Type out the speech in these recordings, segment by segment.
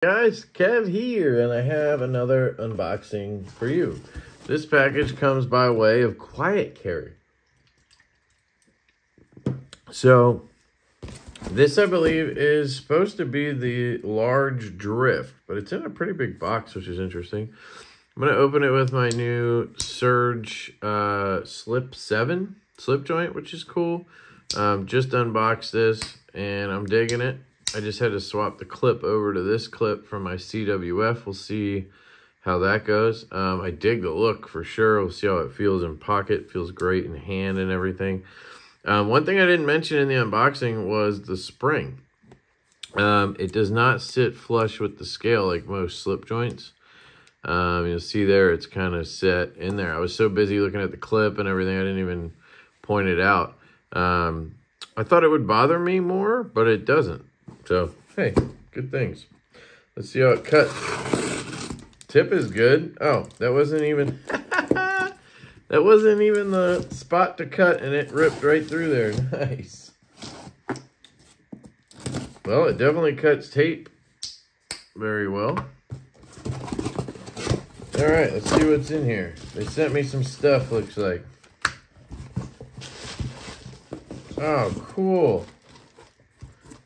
Guys, Kev here, and I have another unboxing for you. This package comes by way of Quiet Carry. So, this I believe is supposed to be the large drift, but it's in a pretty big box, which is interesting. I'm going to open it with my new Surge Slip 7 slip joint, which is cool. Just unboxed this, and I'm digging it. I just had to swap the clip over to this clip from my CWF. We'll see how that goes. I dig the look for sure. We'll see how it feels in pocket. Feels great in hand and everything. One thing I didn't mention in the unboxing was the spring. It does not sit flush with the scale like most slip joints. You'll see there it's kind of set in there. I was so busy looking at the clip and everything, I didn't even point it out. I thought it would bother me more, but it doesn't. So, hey, good things. Let's see how it cuts. Tip is good. Oh, that wasn't even... that wasn't even the spot to cut, and it ripped right through there. Nice. Well, it definitely cuts tape very well. All right, let's see what's in here. They sent me some stuff, looks like. Oh, cool.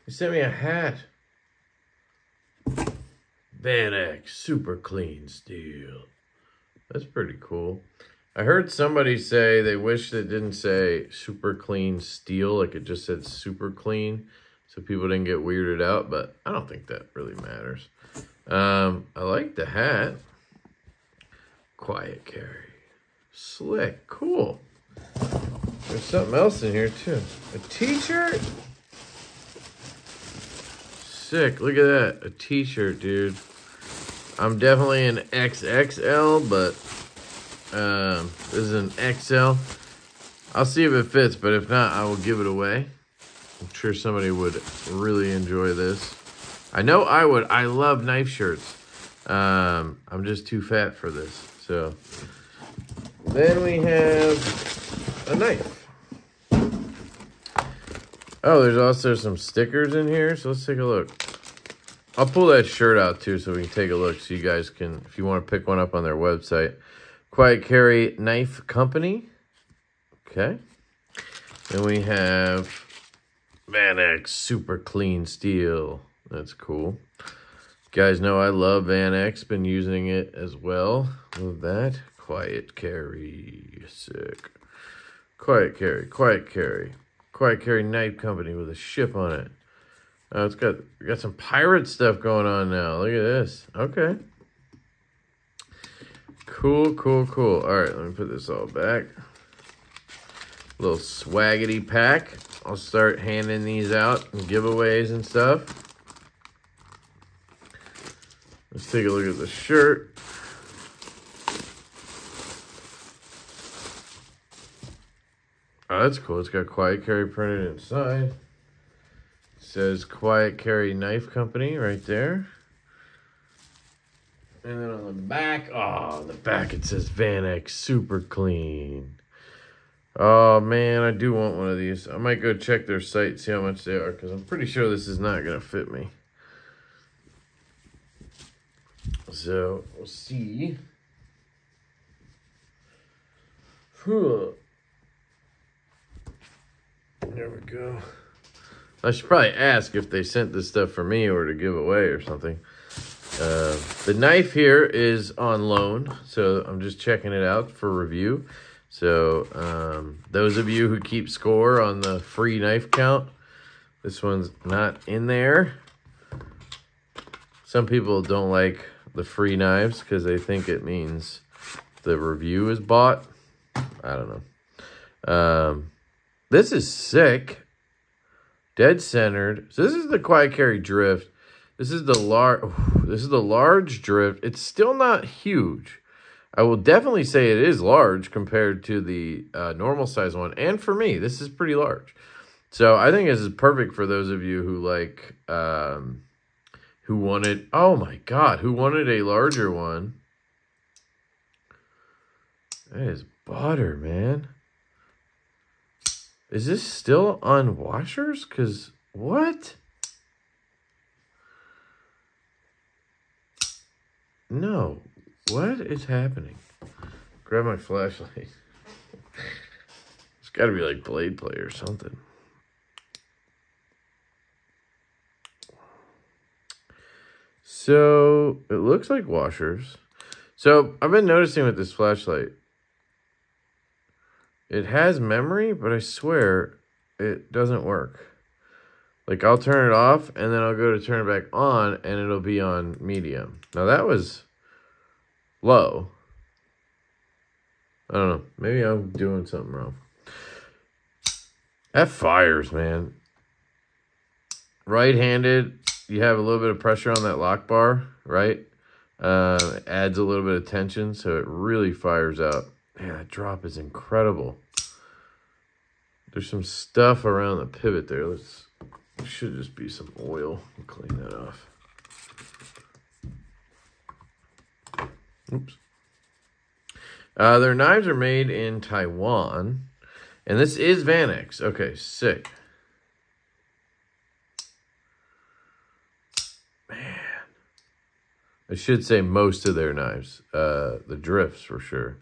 They sent me a hat. VanX Super Clean Steel. That's pretty cool. I heard somebody say they wished it didn't say Super Clean Steel, like it just said Super Clean, so people didn't get weirded out, but I don't think that really matters. I like the hat. Quiet Carry. Slick. Cool. There's something else in here, too. A t-shirt? Sick. Look at that. A t-shirt, dude. I'm definitely an XXL, but this is an XL. I'll see if it fits, but if not, I will give it away. I'm sure somebody would really enjoy this. I know I would. I love knife shirts. I'm just too fat for this. So then we have a knife. Oh, there's also some stickers in here, so let's take a look. I'll pull that shirt out too so we can take a look so you guys can, if you want to pick one up on their website. Quiet Carry Knife Company. Okay. Then we have VanX Super Clean Steel. That's cool. You guys know I love VanX. Been using it as well. Love that. Quiet Carry. Sick. Quiet Carry. Quiet Carry. Quiet Carry Knife Company with a ship on it. Oh, it's got some pirate stuff going on now. Look at this. Okay. Cool, cool, cool. All right, let me put this all back. Little swaggity pack. I'll start handing these out and giveaways and stuff. Let's take a look at the shirt. Oh, that's cool. It's got Quiet Carry printed inside. It says Quiet Carry Knife Company right there. And then on the back, oh, on the back it says VanX Super Clean. Oh, man, I do want one of these. I might go check their site, see how much they are, because I'm pretty sure this is not going to fit me. So, we'll see. Whew. There we go. I should probably ask if they sent this stuff for me or to give away or something. The knife here is on loan, so I'm just checking it out for review. So those of you who keep score on the free knife count, this one's not in there. Some people don't like the free knives because they think it means the review is bought. I don't know. This is sick. Dead centered. So this is the Quiet Carry Drift. This is the large drift. It's still not huge. I will definitely say it is large compared to the normal size one. And for me, this is pretty large. So I think this is perfect for those of you who like, who wanted, oh my God, who wanted a larger one. That is butter, man. Is this still on washers? Because, what? No. What is happening? Grab my flashlight. It's got to be like blade play or something. So it looks like washers. So I've been noticing with this flashlight, it has memory, but I swear it doesn't work. Like I'll turn it off and then I'll go to turn it back on and it'll be on medium. Now that was low. I don't know. Maybe I'm doing something wrong. That fires, man. Right-handed, you have a little bit of pressure on that lock bar, right? It adds a little bit of tension, so it really fires out. Man, that drop is incredible. There's some stuff around the pivot there. Should just be some oil. I'll clean that off. Oops. Their knives are made in Taiwan. And this is Vanex. Okay, sick. Man. I should say most of their knives. The drifts for sure.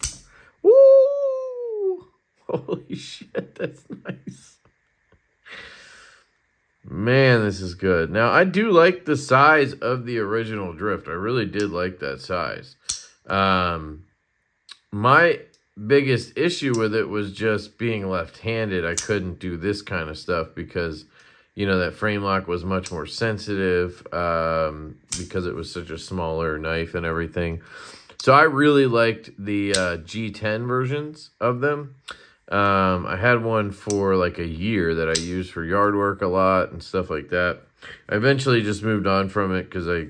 Woo! Holy shit, that's nice. Man, this is good. Now, I do like the size of the original drift. I really did like that size. My biggest issue with it was just being left-handed. I couldn't do this kind of stuff because, you know, that frame lock was much more sensitive because it was such a smaller knife and everything. So I really liked the G10 versions of them. I had one for like a year that I used for yard work a lot and stuff like that. I eventually just moved on from it because I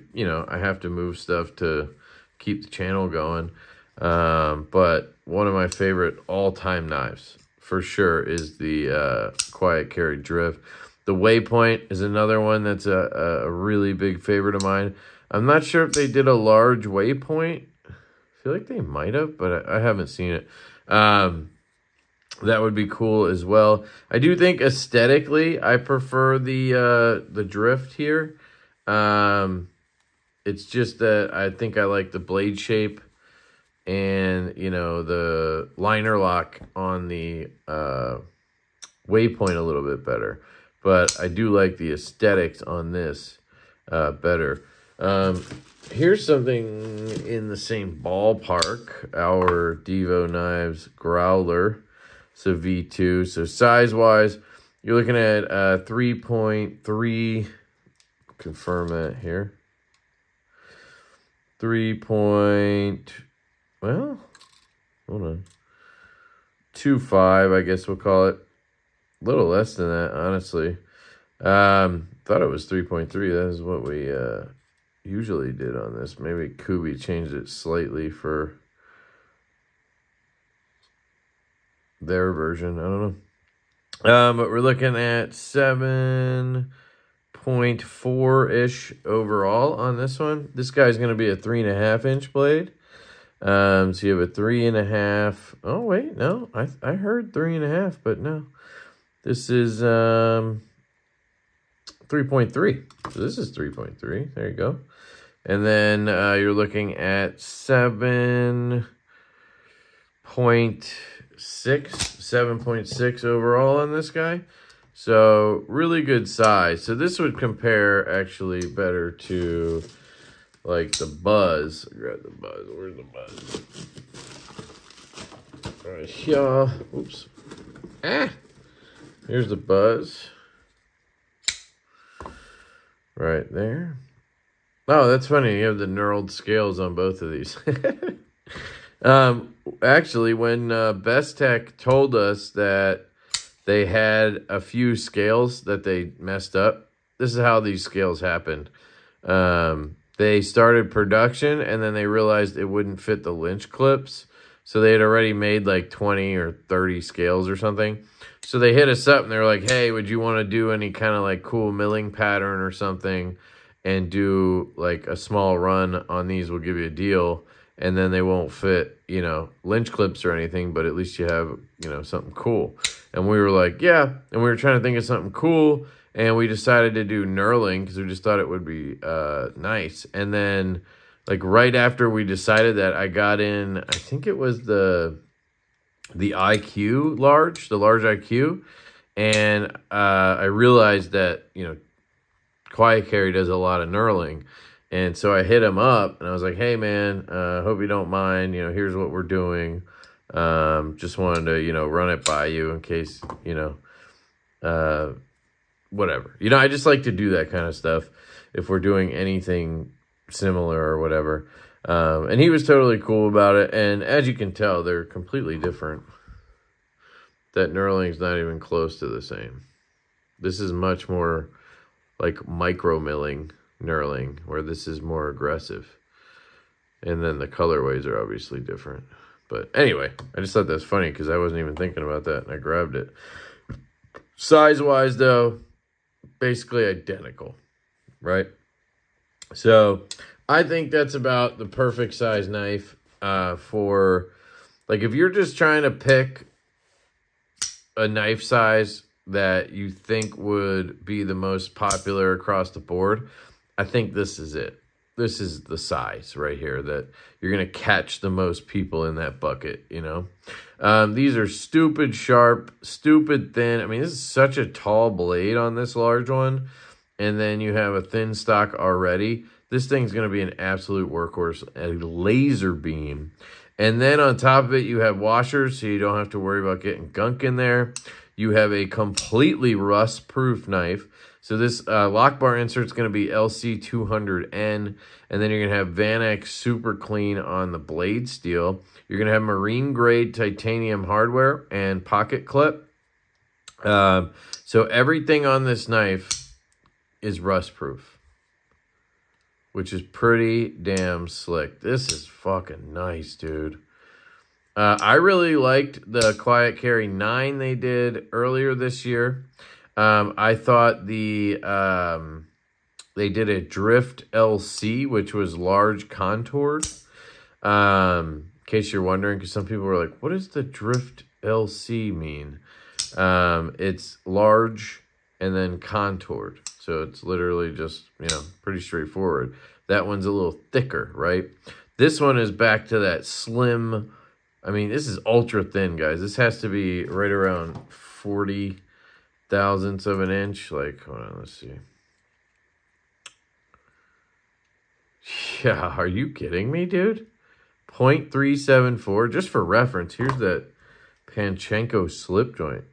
have to move stuff to keep the channel going. But one of my favorite all-time knives for sure is the Quiet Carry Drift. The Waypoint is another one that's a really big favorite of mine. I'm not sure if they did a large Waypoint. I feel like they might have, but I haven't seen it. That would be cool as well. I do think aesthetically, I prefer the Drift here. It's just that I think I like the blade shape and, you know, the liner lock on the Waypoint a little bit better. But I do like the aesthetics on this better. Here's something in the same ballpark. Our Divo Knives Growler. It's a V2. So size-wise, you're looking at 3.3. Confirm that here. 25, I guess we'll call it. A little less than that, honestly. Thought it was 3.3. That is what we usually did on this. Maybe Kubi changed it slightly for their version. I don't know. But we're looking at 7.4-ish overall on this one. This guy's going to be a 3.5-inch blade. So you have a 3.5. Oh, wait, no. I heard 3.5, but no. This is 3.3. So this is 3.3. There you go. And then you're looking at 7.6 overall on this guy. So really good size. So this would compare actually better to like the Buzz. Grab the Buzz. Where's the Buzz? All right, here. Oops. Here's the Buzz. Right there. Oh, that's funny. You have the knurled scales on both of these. Actually, when Best Tech told us that they had a few scales that they messed up, this is how these scales happened. They started production, and then they realized it wouldn't fit the lynch clips. So they had already made like 20 or 30 scales or something. So they hit us up, and they were like, hey, would you want to do any kind of like cool milling pattern or something and do like a small run on these? We'll give you a deal. And then they won't fit, you know, lynch clips or anything, but at least you have, you know, something cool. And we were like, yeah. And we were trying to think of something cool. And we decided to do knurling because we just thought it would be nice. And then like right after we decided that, I got in, I think it was the IQ large, the large IQ. And I realized that, you know, Quiet Carry does a lot of knurling. And so I hit him up and I was like, hey man, hope you don't mind, you know, here's what we're doing. Just wanted to, you know, run it by you in case, you know, whatever. You know, I just like to do that kind of stuff if we're doing anything similar or whatever. And he was totally cool about it. And as you can tell, they're completely different. That knurling's not even close to the same. This is much more like micro milling knurling, where this is more aggressive. And then the colorways are obviously different. But anyway, I just thought that's funny because I wasn't even thinking about that and I grabbed it. Size-wise, though, basically identical, right? So I think that's about the perfect size knife for, like, if you're just trying to pick a knife size that you think would be the most popular across the board, I think this is it. This is the size right here that you're going to catch the most people in that bucket, you know. These are stupid sharp, stupid thin. I mean, this is such a tall blade on this large one. And then you have a thin stock already. This thing's going to be an absolute workhorse, a laser beam. And then on top of it, you have washers, so you don't have to worry about getting gunk in there. You have a completely rust-proof knife. So this lock bar insert is going to be LC200N. And then you're going to have Vanex Super Clean on the blade steel. You're going to have marine-grade titanium hardware and pocket clip. So everything on this knife is rust-proof, which is pretty damn slick. This is fucking nice, dude. I really liked the Quiet Carry 9 they did earlier this year. I thought they did a Drift LC, which was large contoured. In case you're wondering, because some people were like, what does the Drift LC mean? It's large and then contoured. So it's literally just, you know, pretty straightforward. That one's a little thicker, right? This one is back to that slim. I mean, this is ultra thin, guys. This has to be right around 40 thousandths of an inch. Like, hold on, let's see. Yeah, are you kidding me, dude? 0.374. Just for reference, here's that Panchenko slip joint.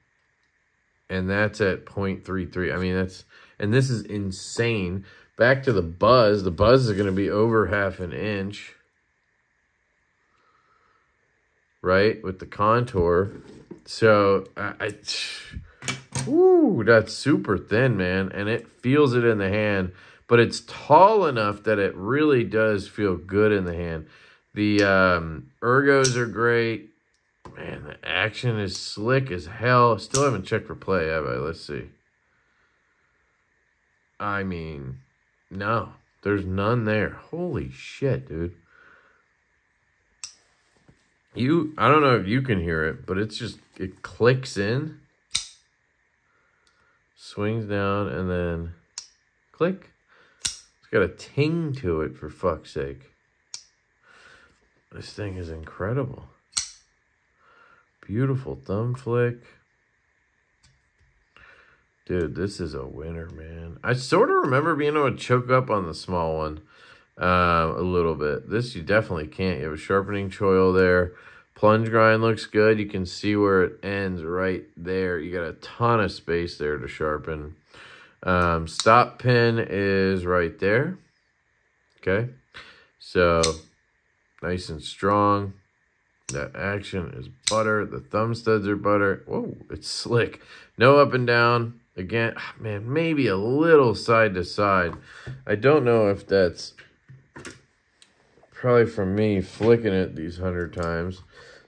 And that's at 0.33. I mean, that's, and this is insane. Back to the buzz. The buzz is going to be over half an inch. Right? With the contour. So, ooh, that's super thin, man. And it feels it in the hand. But it's tall enough that it really does feel good in the hand. The ergos are great. Man, the action is slick as hell. Still haven't checked for play, have I? Let's see. I mean, no. There's none there. Holy shit, dude. I don't know if you can hear it, but it's just, it clicks in. Swings down and then click. It's got a ting to it, for fuck's sake. This thing is incredible. Beautiful thumb flick. Dude, this is a winner, man. I sort of remember being able to choke up on the small one a little bit. This you definitely can't. You have a sharpening choil there. Plunge grind looks good. You can see where it ends right there. You got a ton of space there to sharpen. Stop pin is right there. Okay. So, nice and strong. That action is butter. The thumb studs are butter. Whoa, it's slick. No up and down. Again, man, maybe a little side to side. I don't know if that's probably from me flicking it these 100 times.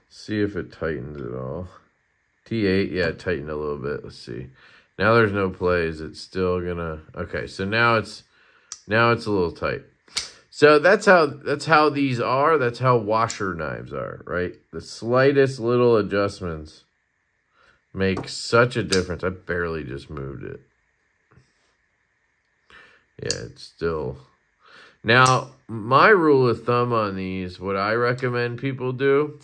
See if it tightens at all. T8, yeah, it tightened a little bit. Let's see. Now there's no plays. It's still gonna. Okay, so now it's a little tight. So that's how these are. That's how washer knives are, right? The slightest little adjustments make such a difference. I barely just moved it. Yeah, it's still Now, my rule of thumb on these, what I recommend people do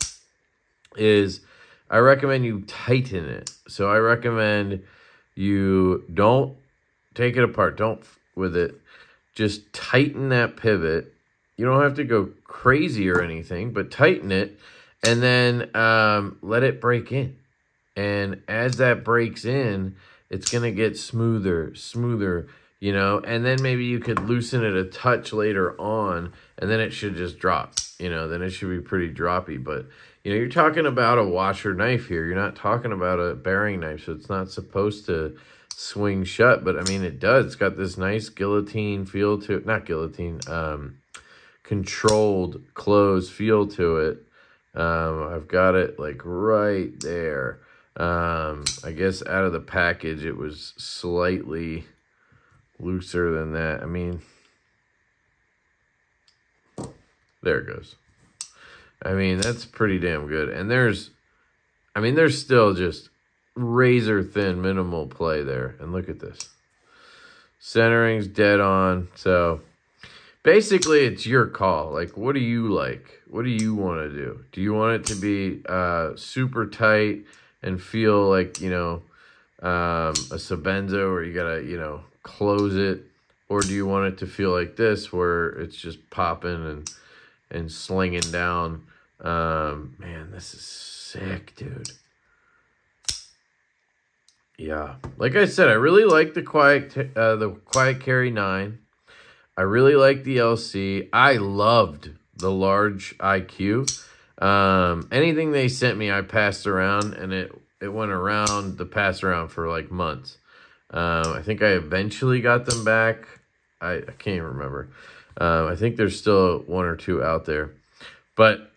is I recommend you tighten it. So I recommend you don't take it apart. Don't with it. Just tighten that pivot. You don't have to go crazy or anything, but tighten it and then let it break in. And as that breaks in, it's going to get smoother, you know, and then maybe you could loosen it a touch later on, and then it should just drop, you know, then it should be pretty droppy. But, you know, you're talking about a washer knife here. You're not talking about a bearing knife, so it's not supposed to swing shut, but I mean, it does. It's got this nice guillotine feel to it. Not guillotine, controlled close feel to it. I've got it like right there. I guess out of the package, it was slightly looser than that. I mean, there it goes. I mean, that's pretty damn good. And there's still just razor thin minimal play there. And look at this. Centering's dead on. So basically, it's your call. Like, what do you like? What do you want to do? Do you want it to be super tight and feel like, you know, a Sabenzo where you got to, you know, close it? Or do you want it to feel like this where it's just popping and slinging down? Man, this is sick, dude. Yeah. Like I said, I really like the Quiet Carry 9. I really like the LC. I loved the large IQ. Anything they sent me, I passed around, and it went around the pass around for like months. I think I eventually got them back. I can't even remember. I think there's still one or two out there. But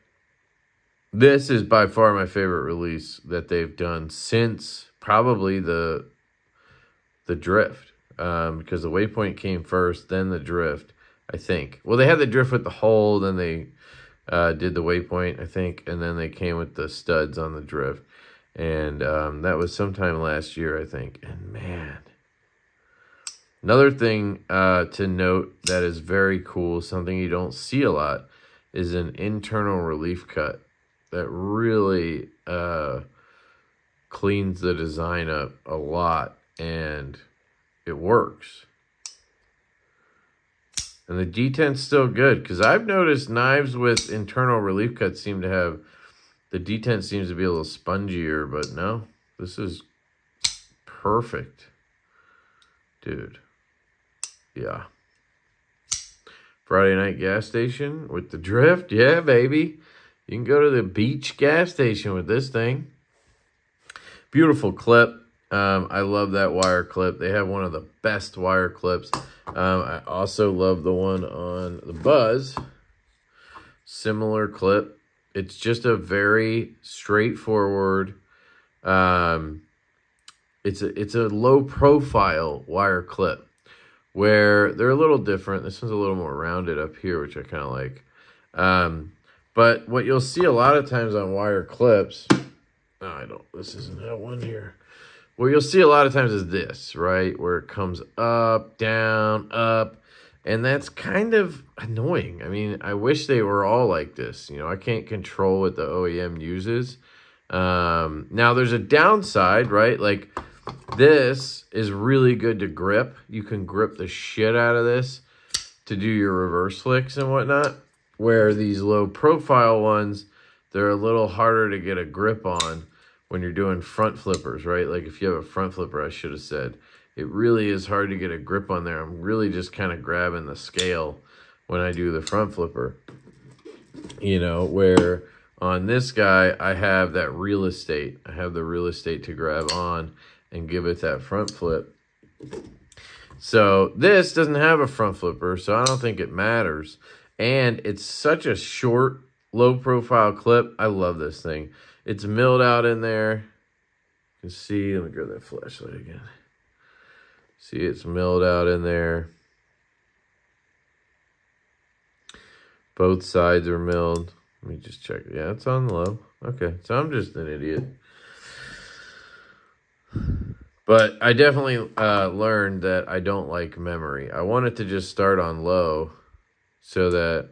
this is by far my favorite release that they've done since probably the Drift. Because the Waypoint came first, then the Drift, I think. Well, they had the Drift with the hole, then they did the Waypoint, I think, and then they came with the studs on the Drift. And that was sometime last year, I think. And man, another thing to note that is very cool, something you don't see a lot, is an internal relief cut that really cleans the design up a lot, and it works. And the detent's still good, because I've noticed knives with internal relief cuts seem to have, the detent seems to be a little spongier, but no, this is perfect. Dude. Yeah. Friday night gas station with the Drift. Yeah, baby. You can go to the beach gas station with this thing. Beautiful clip. I love that wire clip. They have one of the best wire clips. I also love the one on the Buzz. Similar clip. It's just a very straightforward, it's a low profile wire clip where they're a little different. This one's a little more rounded up here, which I kind of like. But what you'll see a lot of times on wire clips, this isn't that one here. What you'll see a lot of times is this, right? Where it comes up, down, up. And that's kind of annoying. I mean, I wish they were all like this. You know, I can't control what the OEM uses. Now, there's a downside, right? Like, this is really good to grip. You can grip the shit out of this to do your reverse flicks and whatnot. Where these low profile ones, they're a little harder to get a grip on when you're doing front flippers, right? Like if you have a front flipper, I should have said, it really is hard to get a grip on there. I'm really just kind of grabbing the scale when I do the front flipper. You know, where on this guy, I have that real estate. I have the real estate to grab on and give it that front flip. So this doesn't have a front flipper, so I don't think it matters. And it's such a short, low profile clip. I love this thing. It's milled out in there. You can see, let me grab that flashlight again. See, it's milled out in there. Both sides are milled. Let me just check. Yeah, it's on low. Okay, so I'm just an idiot. But I definitely learned that I don't like memory. I want it to just start on low so that,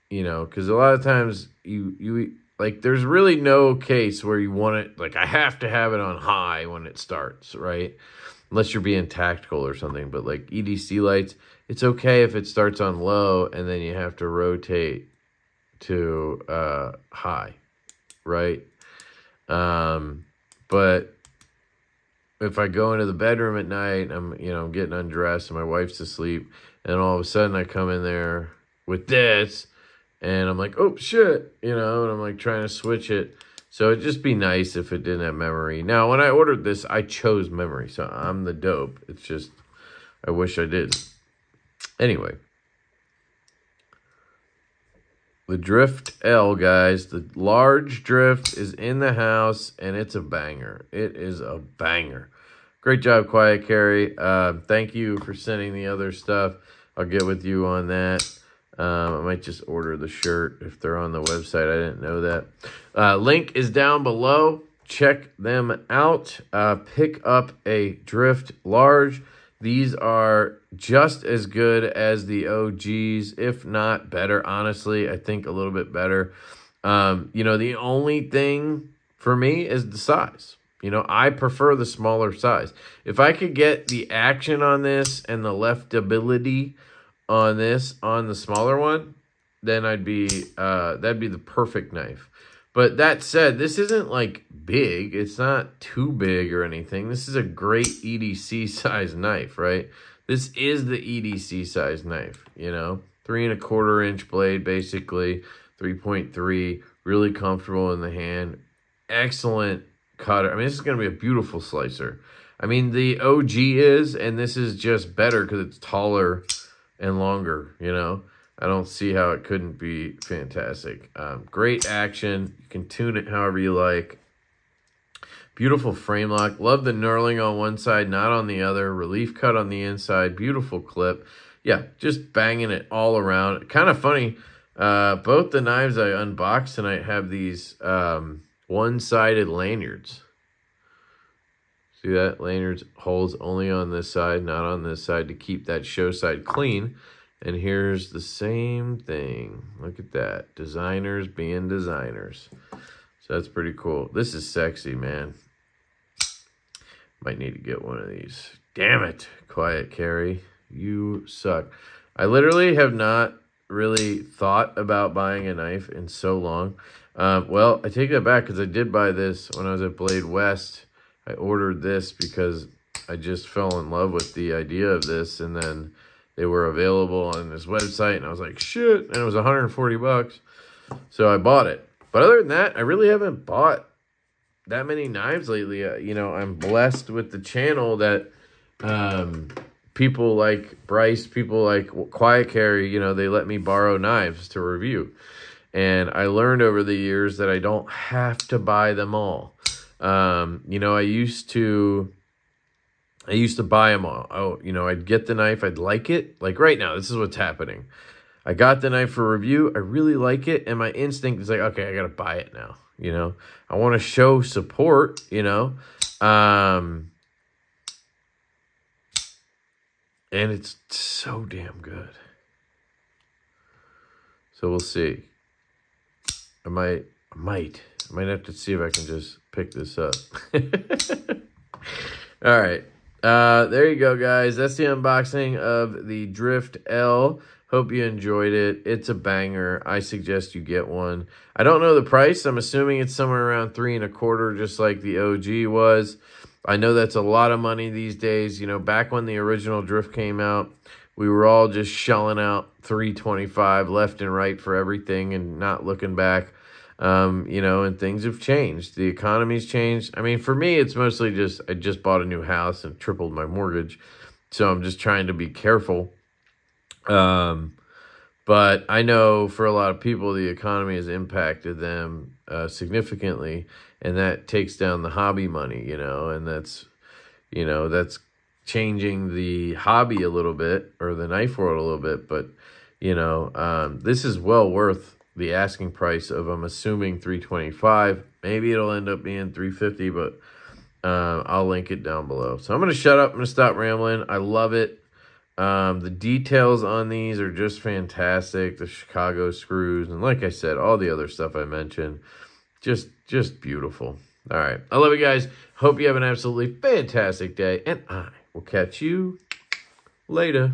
you know, because a lot of times you like, there's really no case where you want it, like, I have to have it on high when it starts, right? Unless you're being tactical or something. But like EDC lights, it's okay if it starts on low and then you have to rotate to high, right? But if I go into the bedroom at night, I'm getting undressed and my wife's asleep, and all of a sudden I come in there with this, and I'm like, oh shit, and I'm like trying to switch it. So it'd just be nice if it didn't have memory. Now, when I ordered this, I chose memory, so I'm the dope. It's just, I wish I did. Anyway. The Drift L, guys. The large drift is in the house, and it's a banger. It is a banger. Great job, Quiet Carry. Thank you for sending the other stuff. I'll get with you on that. I might just order the shirt if they're on the website. I didn't know that. Link is down below. Check them out. Pick up a Drift Large. These are just as good as the OGs, if not better. Honestly, I think a little bit better. The only thing for me is the size. I prefer the smaller size. If I could get the action on this and the leftability on this on the smaller one, then that'd be the perfect knife. But that said, this isn't like big. It's not too big or anything. This is a great EDC size knife, right? This is the EDC size knife, 3¼ inch blade, basically 3.3, really comfortable in the hand. Excellent cutter. I mean, this is going to be a beautiful slicer. I mean, the OG is, and this is just better because it's taller and longer, I don't see how it couldn't be fantastic. Great action. You can tune it however you like. Beautiful frame lock. Love the knurling on one side, not on the other. Relief cut on the inside. Beautiful clip. Yeah, just banging it all around. Kind of funny. Both the knives I unboxed tonight have these one-sided lanyards. See that? Lanyards holds only on this side, not on this side, to keep that show side clean. And here's the same thing. Look at that. Designers being designers. So that's pretty cool. This is sexy, man. Might need to get one of these. Damn it, Quiet Carry. You suck. I literally have not really thought about buying a knife in so long. Well, I take that back because I did buy this when I was at Blade West. I ordered this because I just fell in love with the idea of this, and then they were available on this website, and I was like, shit, and it was 140 bucks. So I bought it. But other than that, I really haven't bought that many knives lately. I'm blessed with the channel that people like Bryce, people like Quiet Carry, they let me borrow knives to review. And I learned over the years that I don't have to buy them all. I used to buy them all. Oh, I'd get the knife. I'd like it. Like right now, this is what's happening. I got the knife for review. I really like it. And my instinct is like, okay, I got to buy it now. I want to show support, and it's so damn good. So we'll see. I might have to see if I can just pick this up. All right. There you go, guys. That's the unboxing of the Drift L. Hope you enjoyed it. It's a banger. I suggest you get one. I don't know the price. I'm assuming it's somewhere around 3¼ just like the OG was. I know that's a lot of money these days. Back when the original Drift came out, we were all just shelling out $325 left and right for everything and not looking back. And things have changed. The economy's changed. I mean, for me, it's mostly just, I just bought a new house and tripled my mortgage. So I'm just trying to be careful. But I know for a lot of people, the economy has impacted them significantly, and that takes down the hobby money, and that's changing the hobby a little bit, or the knife world a little bit. But, this is well worth the asking price of, I'm assuming, $325. Maybe it'll end up being $350, but I'll link it down below. So I'm going to shut up. I'm going to stop rambling. I love it. The details on these are just fantastic. The Chicago screws, and like I said, all the other stuff I mentioned, just beautiful. All right, I love you guys. Hope you have an absolutely fantastic day, and I will catch you later.